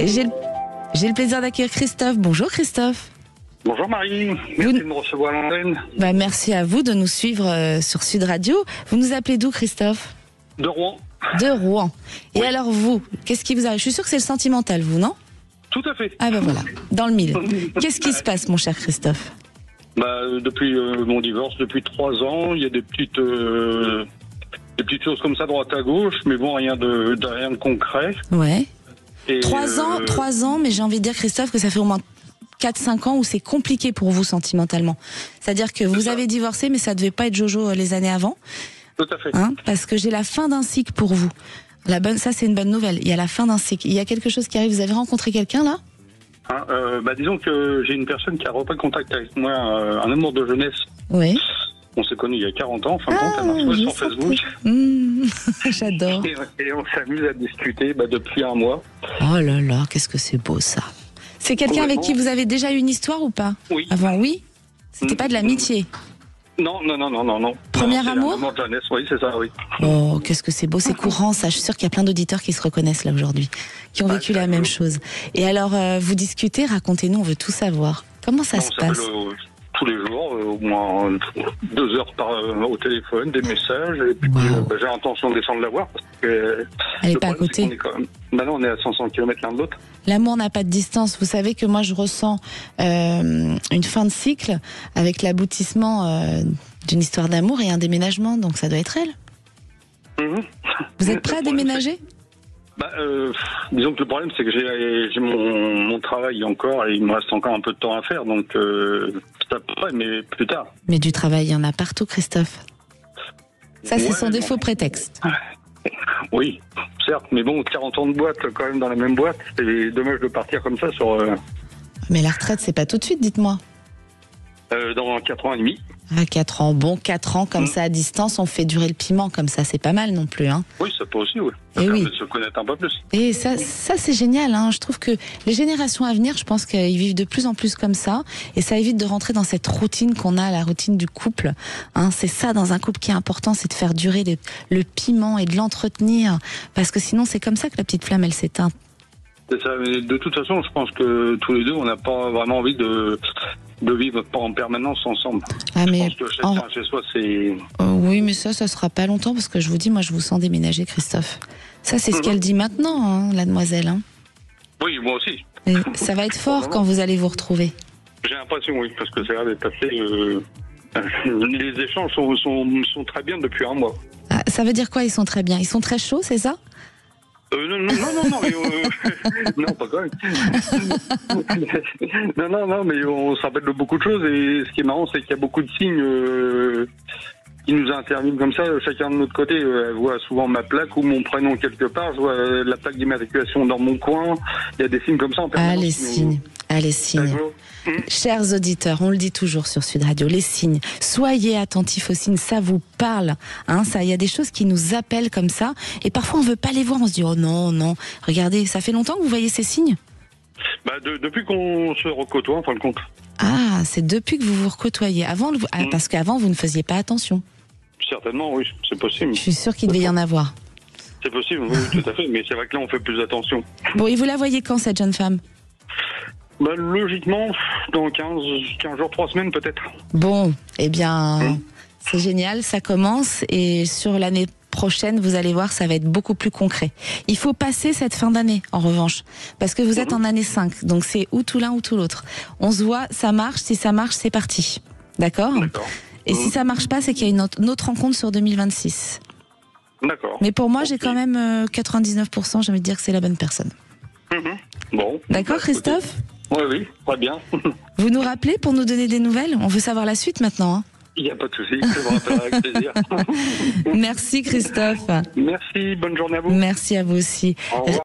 Et j'ai le plaisir d'accueillir Christophe. Bonjour Christophe. Bonjour Marie, merci de me recevoir à l'antenne. Merci à vous de nous suivre sur Sud Radio. Vous nous appelez d'où Christophe? De Rouen. De Rouen. Et Oui. alors vous, qu'est-ce qui vous arrive? Je suis sûre que c'est le sentimental, vous, non? Tout à fait. Ah ben voilà, dans le mille. Qu'est-ce qui se passe mon cher Christophe? Depuis mon divorce, depuis 3 ans, il y a des petites choses comme ça droite à gauche, mais bon, rien de concret. Ouais. Et, 3 ans, mais j'ai envie de dire Christophe que ça fait au moins 4-5 ans où c'est compliqué pour vous sentimentalement. C'est-à-dire que vous avez divorcé, mais ça devait pas être Jojo les années avant. Tout à fait. Parce que j'ai la fin d'un cycle pour vous. Ça c'est une bonne nouvelle. Il y a la fin d'un cycle. Il y a quelque chose qui arrive. Vous avez rencontré quelqu'un là? Disons que j'ai une personne qui a repris contact avec moi, un amour de jeunesse. Oui. On s'est connus il y a 40 ans, en fin de compte, elle m'a retrouvé sur Facebook. J'adore. Et on s'amuse à discuter depuis un mois. Oh là là, qu'est-ce que c'est beau ça. C'est quelqu'un avec qui vous avez déjà eu une histoire ou pas? Oui. Avant, oui? C'était pas de l'amitié? Non. Premier C'est amour? un amour de jeunesse, oui, c'est ça, oui. Oh, qu'est-ce que c'est beau, c'est courant ça. Je suis sûre qu'il y a plein d'auditeurs qui se reconnaissent là aujourd'hui, qui ont vécu la même chose. Et alors, vous discutez, racontez-nous, on veut tout savoir. Comment ça se passe? Tous les jours, au moins 2 heures au téléphone, des messages, et puis j'ai l'intention de descendre la voir. Parce que elle n'est pas à côté. Maintenant, on est à 500 km l'un de l'autre. L'amour n'a pas de distance. Vous savez que moi, je ressens une fin de cycle avec l'aboutissement d'une histoire d'amour et un déménagement, donc ça doit être elle. Vous êtes prêt à déménager? Disons que le problème, c'est que j'ai mon travail encore et il me reste encore un peu de temps à faire, donc ça pourrait, mais plus tard. Mais du travail, il y en a partout, Christophe. Ça, c'est son défaut prétexte. Oui, certes, mais bon, 40 ans de boîte, quand même dans la même boîte, c'est dommage de partir comme ça sur... Mais la retraite, c'est pas tout de suite, dites-moi. Dans 4 ans et demi. À 4 ans, bon, 4 ans comme ça à distance, on fait durer le piment comme ça, c'est pas mal non plus. Oui, ça peut aussi, oui. Ça Et permet oui. de se connaître un peu plus. Et ça c'est génial, je trouve que les générations à venir, je pense qu'ils vivent de plus en plus comme ça, et ça évite de rentrer dans cette routine qu'on a, la routine du couple. C'est ça dans un couple qui est important, c'est de faire durer le piment et de l'entretenir, parce que sinon c'est comme ça que la petite flamme elle s'éteint. C'est ça, mais de toute façon, je pense que tous les deux, on n'a pas vraiment envie de vivre pas en permanence ensemble. Mais je pense que chacun chez soi, c'est... oui, mais ça sera pas longtemps, parce que je vous dis, moi je vous sens déménager, Christophe. Ça c'est ce qu'elle dit maintenant, la demoiselle. Oui, moi aussi. Et ça va être fort quand vous allez vous retrouver. J'ai l'impression, oui, parce que ça a l'air d'être assez... les échanges sont très bien depuis un mois. Ça veut dire quoi, ils sont très bien? Ils sont très chauds, c'est ça? Non, non, pas quand même. non, mais on se rappelle de beaucoup de choses, et ce qui est marrant, c'est qu'il y a beaucoup de signes qui nous interviennent comme ça, chacun de notre côté. Elle voit souvent ma plaque ou mon prénom quelque part, je vois la plaque d'immatriculation dans mon coin, il y a des signes comme ça en permanence. Les signes. Chers auditeurs, on le dit toujours sur Sud Radio, les signes. Soyez attentifs aux signes, ça vous parle. Il y a des choses qui nous appellent comme ça, et parfois on veut pas les voir, on se dit oh non. Regardez, ça fait longtemps que vous voyez ces signes? Depuis qu'on se recôtoie, en fin de compte. C'est depuis que vous vous recôtoyez. Parce qu'avant vous ne faisiez pas attention. Certainement, oui, c'est possible. Je suis sûre qu'il devait y en avoir. C'est possible, oui, tout à fait, mais c'est vrai que là on fait plus attention. Bon, et vous la voyez quand, cette jeune femme? Logiquement, dans 15 jours, 3 semaines peut-être. Bon, eh bien, c'est génial, ça commence, et sur l'année prochaine, vous allez voir, ça va être beaucoup plus concret. Il faut passer cette fin d'année, en revanche, parce que vous êtes en année 5, donc c'est ou tout l'un ou tout l'autre. On se voit, ça marche, si ça marche, c'est parti. D'accord. Et si ça marche pas, c'est qu'il y a une autre rencontre sur 2026. D'accord. Mais pour moi, j'ai quand même 99%, j'ai envie de dire que c'est la bonne personne. Bon. D'accord, Christophe? Oui, très bien. Vous nous rappelez pour nous donner des nouvelles? On veut savoir la suite maintenant. Il n'y a pas de souci, je vous rappellerai avec plaisir. Merci Christophe. Merci, bonne journée à vous. Merci à vous aussi. Au revoir.